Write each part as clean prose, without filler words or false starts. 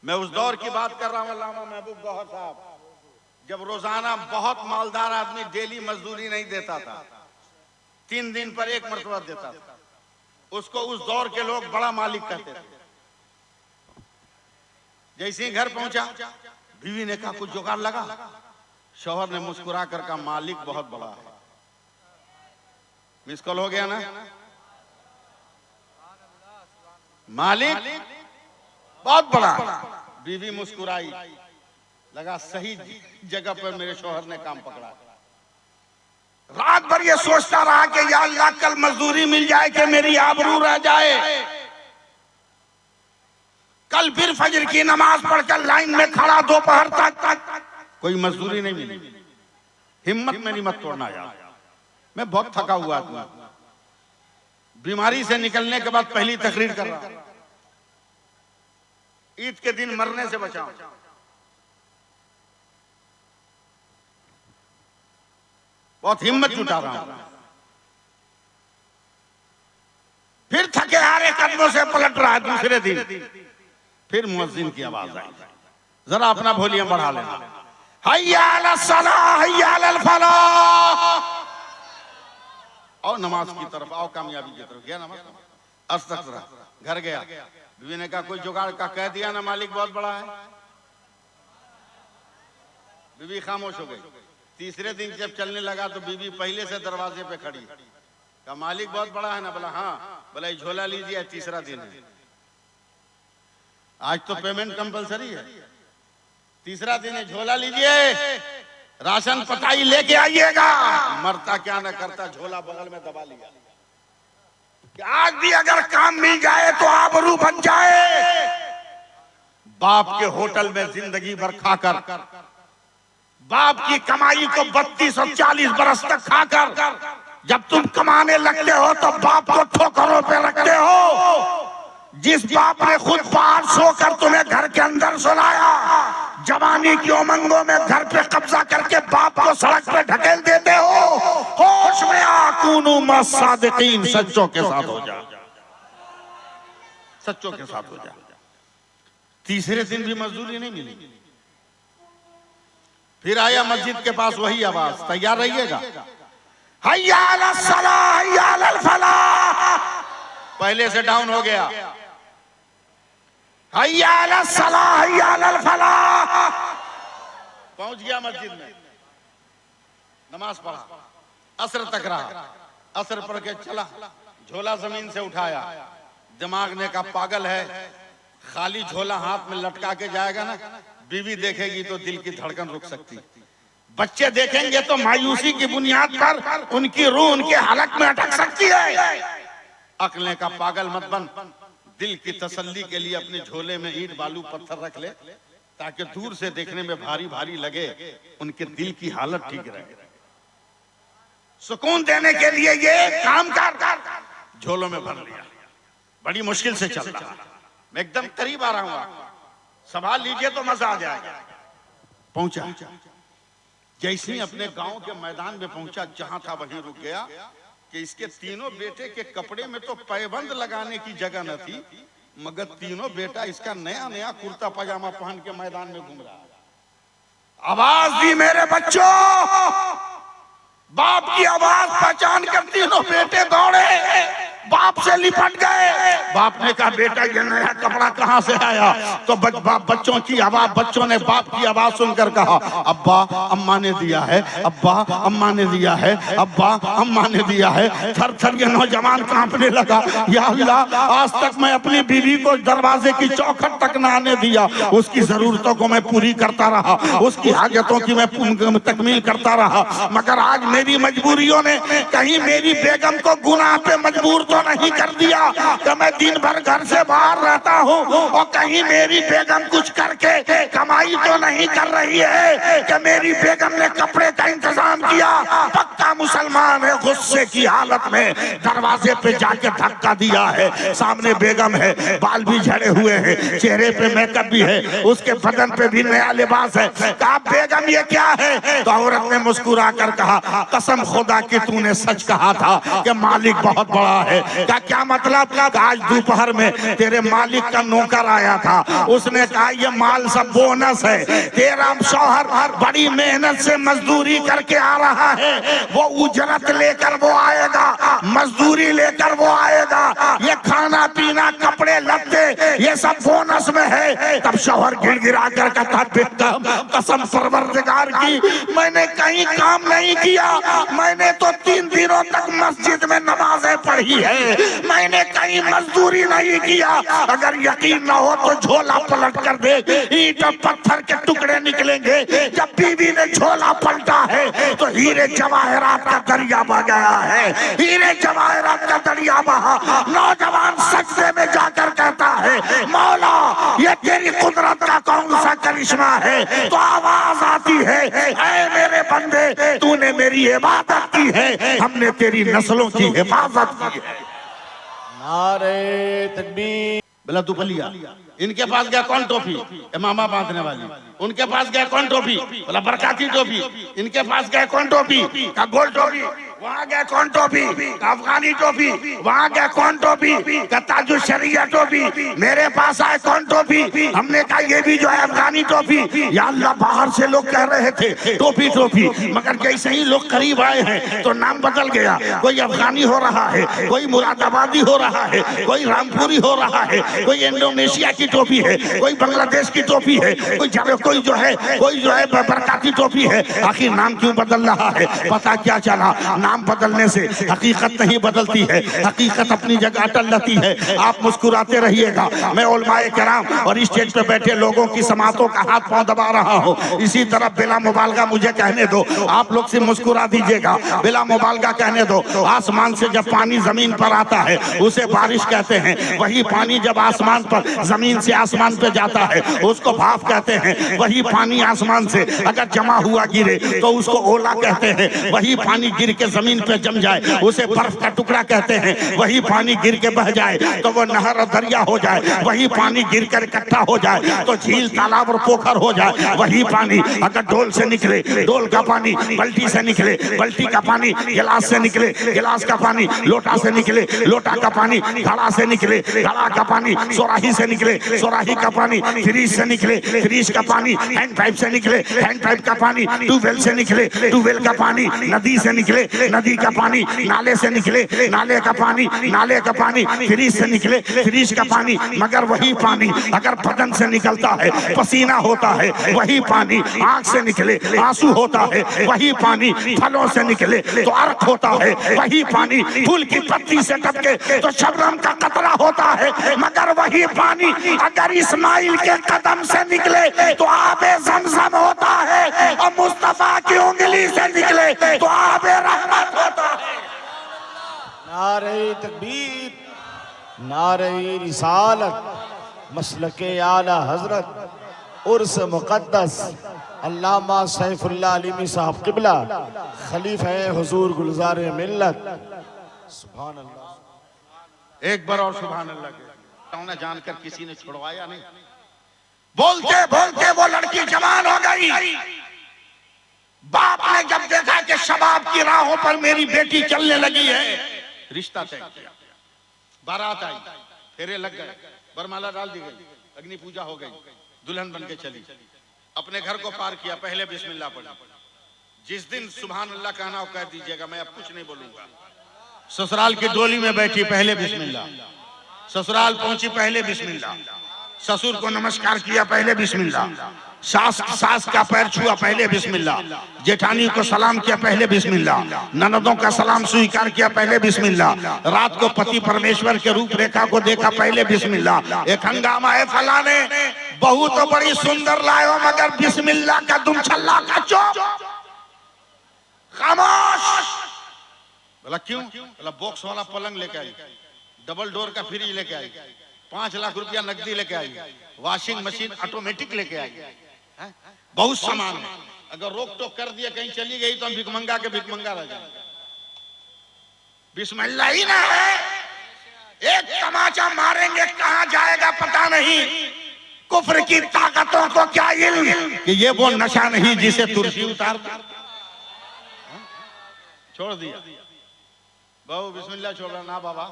मैं उस दौर की बात कर रहा हूँ अल्लामा महबूब गौहर साहब, जब रोजाना बहुत मालदार आदमी डेली मजदूरी नहीं देता था, 3 दिन पर एक मरतबा देता था। उसको उस दौर के लोग बड़ा मालिक कहते थे। जैसे ही घर पहुंचा, बीवी ने कहा कुछ जुगाड़ लगा। शौहर ने मुस्कुरा कर कहा मालिक बहुत बड़ा है। मिस कॉल हो गया ना? मालिक बहुत बड़ा। बीवी मुस्कुराई, लगा सही जगह पर मेरे शौहर ने काम पकड़ा। रात भर ये सोचता रहा कि या अल्लाह कल मजदूरी मिल जाए कि मेरी आबरू रह जाए। कल फिर फजर की नमाज पढ़कर लाइन में खड़ा दोपहर तक, कोई मजदूरी नहीं मिली। हिम्मत मेरी मत तोड़ना यार, मैं बहुत थका हुआ था। बीमारी से निकलने के बाद पहली तकरीर कर रहा, ईद के दिन मरने से बचाओ। बहुत हिम्मत जुटा रहा हूं। फिर थके हारे कदमों से पलट रहा है। दूसरे दिन फिर मुअज्जिन की आवाज आई, जरा अपना वॉल्यूम बढ़ा लेना। हय्या अला सलाह हय्या अल फलाह। आओ नमाज की तरफ, आओ कामयाबी की तरफ। गया नमाज, अस्तगफिरुल्लाह, घर गया। बीवी ने कहा कोई जुगाड़ का कह दिया ना मालिक बहुत बड़ा है। बीवी खामोश हो गई। तीसरे दिन जब चलने लगा तो बीवी पहले से दरवाजे पे खड़ी, कहा मालिक बहुत बड़ा है ना? बोला हाँ। बोला झोला लीजिए, तीसरा दिन है, आज तो पेमेंट कंपलसरी है। तीसरा दिन है, झोला लीजिए, राशन पटाई लेके आइएगा। मरता क्या न करता, झोला बगल में दबा लिया कि आज भी अगर काम मिल जाए तो आबरू बन जाए। बाप के होटल में जिंदगी भर खाकर, बाप की कमाई को 32 और 40 बरस तक खाकर, जब तुम कमाने लगते हो तो बाप को ठोकरों पे रखते हो। जिस बाप ने खुद बाहर सोकर तुम्हें घर के अंदर सुलाया, जवानी की उमंगों में घर पे कब्जा करके बाप को सड़क पे ढकेल देते हो। होश में आकूनू मस्सादिकीन, सच्चों के साथ हो जा, सच्चों के साथ हो जा। तीसरे दिन भी मजदूरी नहीं मिली। फिर आया मस्जिद के पास वही आवाज, तैयार रहिएगा, हय्या अला सलाह हय्या अल फलाह। पहले से डाउन हो गया, हय्या अला सलाह हय्या अल फलाह। पहुंच गया मस्जिद में, नमाज पढ़ा, असर तक रहा। असर पढ़ के चला, झोला जमीन से उठाया। दिमाग ने कहा पागल है, खाली झोला हाथ में लटका के जाएगा ना, बीवी देखेगी तो दिल की धड़कन रुक सकती, बच्चे देखेंगे तो मायूसी की बुनियाद पर उनकी रूह उनके हलक में अटक सकती है। अक्ल ने कहा पागल मत बन, दिल की तसल्ली के लिए अपने झोले में ईंट बालू पत्थर रख ले, ताकि दूर से देखने में भारी भारी लगे, उनके दिल की हालत ठीक रहे। सुकून देने के लिए ये काम कर, झोलों में भर लिया। बड़ी मुश्किल से चल रहा, मैं एकदम करीब आ रहा हूँ, संभाल लीजिए तो मजा आ जाएगा। पहुंचा, जैसे ही अपने गांव के मैदान में पहुंचा, जहां था वहीं रुक गया कि इसके तीनों बेटे के कपड़े में तो पैबंद लगाने की जगह न थी, मगर तीनों बेटा इसका नया नया कुर्ता पजामा पहन के मैदान में घूम रहा। आवाज दी मेरे बच्चों, बाप की आवाज पहचान कर तीनों बेटे दौड़े, बाप से लिपट गए। बाप ने कहा बेटा ये नया कपड़ा कहाँ से आया? तो बच्चों की आवाज, बच्चों ने बाप की आवाज सुनकर कहा अब्बा अम्मा ने दिया है, अब्बा अम्मा ने दिया है, अब्बा अम्मा ने दिया है। थर थर ये नौजवान कांपने लगा, या अल्लाह आज तक मैं अपनी बीवी को दरवाजे की चौखट तक न आने दिया, उसकी जरूरतों को मैं पूरी करता रहा, उसकी हाजतों की मैं तकमील करता रहा, मगर आज मेरी मजबूरियों ने कहीं मेरी बेगम को गुनाह पे मजबूर तो नहीं कर दिया कि मैं दिन भर घर से बाहर रहता हूँ, और कहीं मेरी बेगम कुछ करके कमाई तो नहीं कर रही है कि मेरी बेगम ने कपड़े का इंतजाम किया। पक्का मुसलमान है, गुस्से की हालत में दरवाजे पे जाके धक्का दिया है। सामने बेगम है, बाल भी झड़े हुए हैं, चेहरे पे मेकअप भी है, उसके बदन पे भी नया लिबास है। कहा बेगम ये क्या है? तो औरत ने मुस्कुरा कर कहा कसम खुदा की तूने सच कहा था कि मालिक बहुत बड़ा है, का क्या मतलब? आज दोपहर में तेरे मालिक का नौकर आया था, उसने कहा ये माल सब बोनस है, तेरा शौहर बड़ी मेहनत से मजदूरी करके आ रहा है, वो उजरत लेकर वो आएगा, मजदूरी लेकर वो आएगा, ये खाना पीना कपड़े लत्ते ये सब बोनस में है। तब शौहर गिड़गिड़ा कर कहता बेटा कसम परवरदिगार की मैंने कहीं काम नहीं किया, मैंने तो 3 दिनों तक मस्जिद में नमाजें पढ़ी है, मैंने कहीं मजदूरी नहीं किया। अगर यकीन ना हो तो झोला पलट कर देख, ईंट और पत्थर के टुकड़े निकलेंगे। जब बीवी ने झोला पलटा है तो हीरे जवाहरात का दरिया बह गया है, हीरे जवाहरात का दरिया बहा। नौजवान सजदे में जाकर कहता है मौला ये तेरी कुदरत का कौन सा करिश्मा है? तो आवाज आती है ऐ मेरे बंदे तूने मेरी इबादत की है, हमने तेरी नस्लों की हिफाजत की है। नारे तकबीर। बोला तू पलिया, इनके पास गया कौन टोपी? इमामा बांधने वाली। उनके पास गया कौन टोपी? बोला बरकाती टोपी। इनके पास गया कौन टोपी? का गोल टोपी। वहां गया कौन टोपी? का अफगानी टोपी। वहां गया कौन टोपी? का ताजु शरिया टोपी। मेरे पास आए कौन टोपी? हमने कहा ये भी जो है अफगानी टोपी। या अल्लाह बाहर से लोग कह रहे थे टोपी टोपी, मगर जैसे ही लोग करीब आए हैं तो नाम बदल गया। कोई अफगानी हो रहा है, कोई मुरादाबादी हो रहा है, कोई रामपुरी हो रहा है, कोई इंडोनेशिया की टोपी है, कोई बांग्लादेश की टोपी है, कोई जो है बरकाती टोपी है। आखिर नाम क्यों बदल रहा है? पता क्या चला, नाम बदलने से हकीकत नहीं बदलती है, हकीकत अपनी जगह अटल रहती है। आप मुस्कुराते रहिएगा। मैं उलमाए किराम और स्टेज पे बैठे लोगों की समातों का हाथ पांव दबा रहा हूँ, इसी तरह बिला मुबालगा मुझे कहने दो, आप लोग से मुस्कुरा दीजिएगा। बिला मुबालगा कहने दो। आसमान से जब पानी जमीन पर आता है उसे बारिश कहते हैं, वही पानी जब आसमान पर जमीन से आसमान पे जाता है उसको भाप कहते हैं। वही पानी आसमान से अगर जमा हुआ गिरे तो उसको ओला कहते हैं। वही पानी गिर के जमीन पे जम जाए उसे बर्फ का टुकड़ा कहते हैं। वही पानी गिर के बह जाए तो वो नहर और दरिया हो जाए। वही पानी गिर कर इकट्ठा हो जाए तो झील तालाब और पोखर हो जाए। वही पानी अगर डोल से निकले, डोल का पानी बल्टी से निकले, बल्टी का पानी गिलास से निकले, गिलास का पानी लोटा से निकले, लोटा का पानी घड़ा से निकले, घड़ा का पानी सोराही से निकले, सोराही का पानी फ्रीज से निकले, फ्रीज का पानी हैंड पाइप से निकले, हैंड पाइप का पानी ट्यूबवेल से निकले, ट्यूबवेल का पानी नदी से निकले, नदी का पानी नाले से निकले, नाले का पानी फ्रीज से निकले, फ्रीज का पानी। मगर वही पानी अगर बदन से निकलता है, पसीना होता है, वही पानी आंख से निकले, आंसू होता है, वही पानी फलों से निकले तो अर्क होता है, वही पानी फूल की पत्ती से टपके तो शबनम का कतरा होता है। मगर वही पानी अगर इस्माइल के कदम से निकले तो आबे ज़मज़म होता है, और मुस्तफा की उंगली से निकले तो आबे रहमत होता है। नारे तकबीर, नारे रिसालत, मसलके आला हजरत उर्स मुक़द्दस अल्लामा सैफुल्लाह अलीमी साहब क़िबला खलीफा हुजूर गुलजार मिल्लत। सुभान अल्लाह। एक बार और सुभान अल्लाह के जानकर किसी ने छुड़वाया नहीं। बोलते बोलते वो लड़की जवान हो गई। बाप ने जब देखा कि शबाब की राहों पर मेरी बेटी चलने लगी है, रिश्ता तय किया। बारात आई, फेरे लग गए, बरमाला डाल दी गई, अग्नि पूजा हो गई, दुल्हन बन के चली, अपने घर को पार किया। पहले बिस्मिल्लाह पढ़ी। जिस दिन सुभान अल्लाह कहना हो कह दीजिएगा, मैं अब कुछ नहीं बोलूंगा। ससुराल की डोली में बैठी, पहले बिस्मिल्लाह। ससुराल पहुंची, पहले बिस्मिल्लाह। ससुर को नमस्कार किया, पहले बिस्मिल्लाह। सास का पैर छुआ, पहले बिस्मिल्लाह। जेठानी को सलाम किया, पहले बिस्मिल्लाह। ननदों का सलाम स्वीकार किया, पहले बिस्मिल्लाह। रात को पति परमेश्वर के रूपरेखा को देखा, पहले बिस्मिल्लाह। एक हंगामा है, फलाने बहू तो बड़ी सुंदर लायो मगर बिस्मिल्लाह का दुम छल्ला का चौक, खामोश। बोला क्यों? बोला बॉक्स वाला पलंग लेके आई, डबल डोर का फ्रिज लेके आई, 5 लाख रुपया नकदी लेके आई, वॉशिंग मशीन ऑटोमेटिक लेके आई, बहुत सामान है। अगर रोक टोक कर दिया कहीं चली गई तो हम भिकमंगा के भिकमंगा रह जाए। बिस्मिल्लाह ही ना है, एक तमाचा मारेंगे कहां जाएगा पता नहीं। कुफ्र की ताकतों को क्या इल्म कि ये वो नशा नहीं जिसे तुर्सी उतार छोड़ दिया। बहू बिस्मिल्लाह छोड़ना ना बाबा,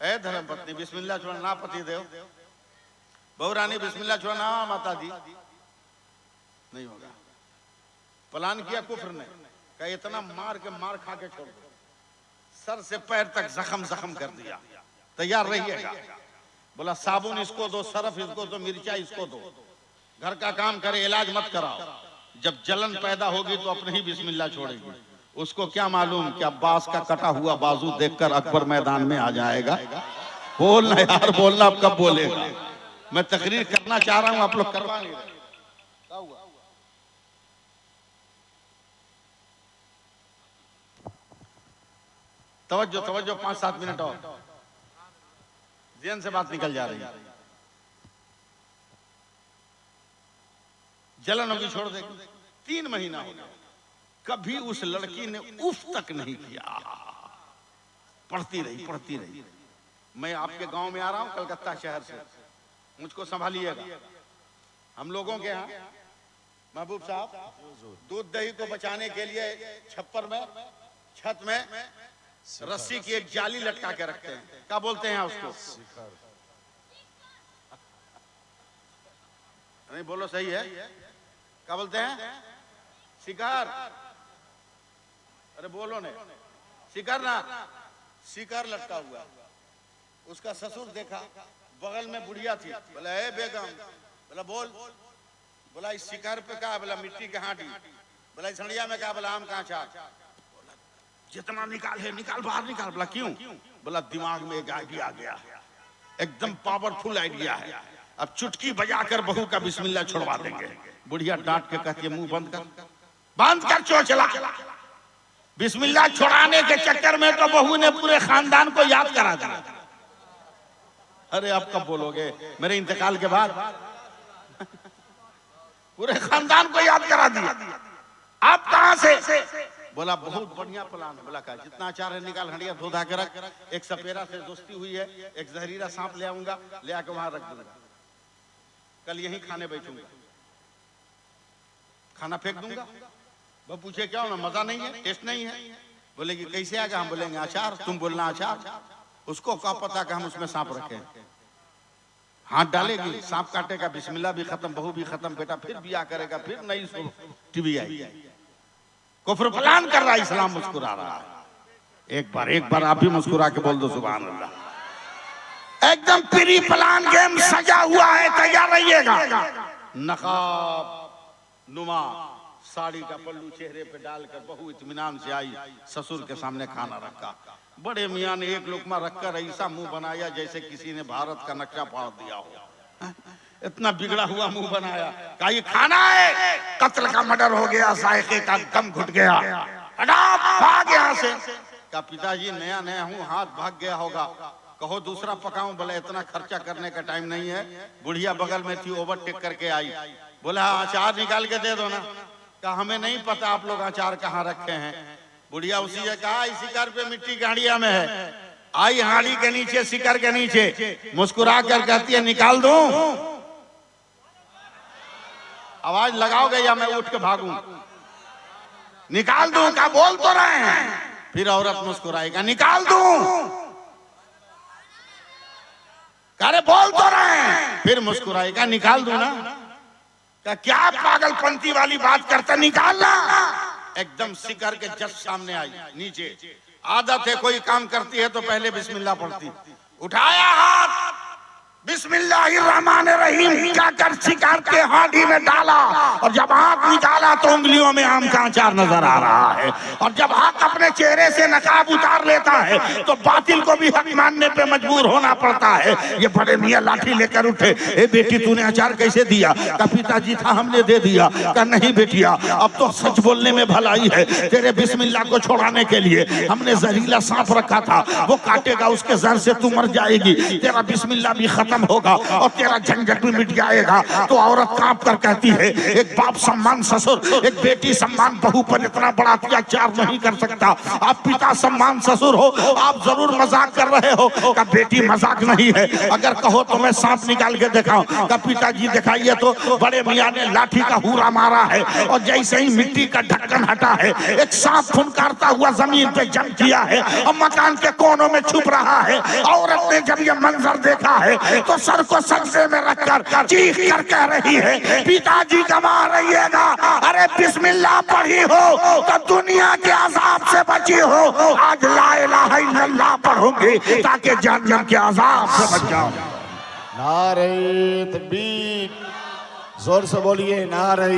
ए धर्म पत्नी बिस्मिल्लाह छोड़ना ना पति देव, बहू रानी बिस्मिल्लाह छोड़ना ना माता जी, नहीं होगा। प्लान किया कुफ्र ने, कहा इतना मार के मार खा के छोड़ दो, सर से पैर तक जख्म जख्म कर दिया, तैयार रहिएगा। बोला साबुन इसको दो, सरफ इसको दो, मिर्चा इसको दो, घर का काम करे, इलाज मत कराओ। जब जलन पैदा होगी तो अपने ही बिस्मिल्लाह छोड़ेगी। उसको क्या मालूम कि अब्बास का कटा हुआ बाजू देखकर अकबर मैदान में आ जाएगा। बोलना यार, बोलना, अब कब बोलेगा। मैं तकरीर करना चाह रहा हूं, आप लोग करवा नहीं रहे। तवज्जो तवज्जो, 5-7 मिनट और, जेन से बात निकल जा रही है। जलन होगी छोड़ दे। 3 महीना हो गया, कभी उस लड़की ने उफ तक नहीं किया, पढ़ती रही पढ़ती रही। मैं आपके गांव में आ रहा हूं कलकत्ता शहर से, मुझको संभालिएगा। हम लोगों के यहाँ महबूब साहब दूध दही को बचाने के लिए छप्पर में, छत में रस्सी की एक जाली लटका के रखते हैं, क्या बोलते हैं उसको? नहीं बोलो सही है, क्या बोलते हैं? शिकार। अरे बोलो ने, शिकार ना, शिकार लटका हुआ। उसका ससुर देखा, बगल में बुढ़िया थी, बोला ए बेगम, बोला बोल, बोला इस शिकार पे क्या? बोला मिट्टी के हांडी। बोला इस हंडिया में क्या? बोला आम का अचार। जितना निकाल है निकाल, बाहर निकाल। बोला क्यों? बोला दिमाग में एक आइडिया आ गया, एकदम पावरफुल आइडिया है, अब चुटकी बजाकर बहू का बिस्मिल्लाह छुड़वा देंगे। बुढ़िया डांट के कहती है मुंह बंद कर, बंद कर चोचला। बिस्मिल्लाह छुड़ाने के चक्कर में तो बहू ने पूरे खानदान को याद करा दिया। अरे आप कब बोलोगे मेरे इंतकाल के बाद? पूरे खानदान को याद करा दिया। आप कहां से? बोला बहुत बढ़िया प्लान है। बोला का जितना अचार है निकाल, हंडिया धो धा के रख, एक सपेरा से दोस्ती हुई है, एक जहरीला सांप ले आऊंगा, ले आके वहां रख दूंगा, कल यहीं खाने बैठूंगा, खाना फेंक दूंगा। वो पूछे क्या होना, मजा नहीं है, टेस्ट नहीं है? बोलेगी कैसे आएगा? हम बोलेंगे अचार, तुम बोलना अचार। उसको क्या पता कि हम उसमें सांप रखे? हाथ डालेगी, सांप काटेगा, बिस्मिल्लाह भी खत्म, बहू भी खत्म, बेटा फिर बिया करेगा, फिर नई टीवी आएगी। कुफ्र प्लान कर रहा है, इस्लाम मुस्कुरा रहा है। एक बार आप भी मुस्कुरा के बोल दो सुभान अल्लाह। एकदम प्री प्लान गेम सजा हुआ है, तैयार रहिएगा। नकाब नुमा साड़ी का पल्लू चेहरे पे डालकर बहू इत्मीनान से आई, ससुर के सामने खाना रखा। बड़े मियां ने एक लुकमा रखकर ऐसा मुंह बनाया जैसे किसी ने भारत का नक्शा फाड़ दिया हो। इतना बिगड़ा हुआ मुंह बनाया, कहा ये खाना है, कत्ल का मर्डर हो गया, जायके का दम घुट गया, भाग यहाँ से। कहा पिताजी नया नया हूँ, हाथ भाग गया होगा, कहो दूसरा पकाऊं। बोला इतना खर्चा करने का टाइम नहीं है। बुढ़िया बगल में थी, ओवरटेक करके आई, बोला अचार निकाल के दे दो ना। कहा हमें नहीं पता आप लोग अचार कहाँ रखे हैं। बुढ़िया उसी ने कहा इसी शिकार पे मिट्टी की हांडिया में है। आई हांडी के नीचे, शिकार के नीचे, मुस्कुरा कर कहती है निकाल दूं? आवाज लगाओगे या मैं उठ के भागूं? निकाल दूं? क्या बोल तो रहे हैं। फिर औरत मुस्कुराएगा, निकाल दूं? अरे बोल तो रहे हैं। फिर मुस्कुराएगा, निकाल दूं ना? क्या पागलपंती वाली बात करता, निकालना। एकदम शिकार के जस्ट सामने आई नीचे। आदत है कोई काम करती है तो पहले बिस्मिल्लाह पढ़ती। उठाया हाथ, बिस्मिल्लाहिर्रहमानिर्रहीम कहकर शिकार के हांडी में डाला, और जब हाथ निकाला तो उंगलियों में आम का अचार नजर आ रहा है। और जब हाथ अपने चेहरे से नकाब उतार लेता है तो बातिल को भी हक मानने पे मजबूर होना पड़ता है। ये बड़े मियां लाठी लेकर उठे, ए बेटी तूने अचार कैसे दिया? का पिताजी था हमने दे दिया। का नहीं बेटिया, अब तो सच बोलने में भलाई है, तेरे बिस्मिल्लाह को छोड़ाने के लिए हमने जहरीला सांप रखा था, वो काटेगा, उसके जहर से तू मर जाएगी, तेरा बिस्मिल्लाह भी खत्म खत्म होगा और तेरा झंझट भी मिट जाएगा। तो औरत कांप कर कहती है, एक बाप सम्मान ससुर, एक बेटी सम्मान बहू पर इतना बड़ा अत्याचार नहीं कर सकता। आप पिता सम्मान ससुर हो, आप जरूर मजाक कर रहे हो। का बेटी मजाक नहीं है, अगर कहो तो मैं सांप निकाल के दिखाऊं। का पिताजी दिखाइए तो बड़े मियां ने लाठी का हुरा मारा है और जैसे ही मिट्टी का ढक्कन हटा है, एक सांप फुनकारता हुआ जमीन पे जम किया है और मकान के कोनों में छुप रहा है। औरत ने जब ये मंजर देखा है तो सर को सजदे में रखकर चीख कर कह रही है, पिताजी कमा रहिएगा, अरे बिस्मिल्लाह पढ़ी हो तो दुनिया के अजाब से बची हो। आज ला इलाहा इल्लल्लाह पढ़ूंगी ताकि जहन्नम के अजाब से बच जाऊं। नारे तकबीर, जोर से बोलिए नारे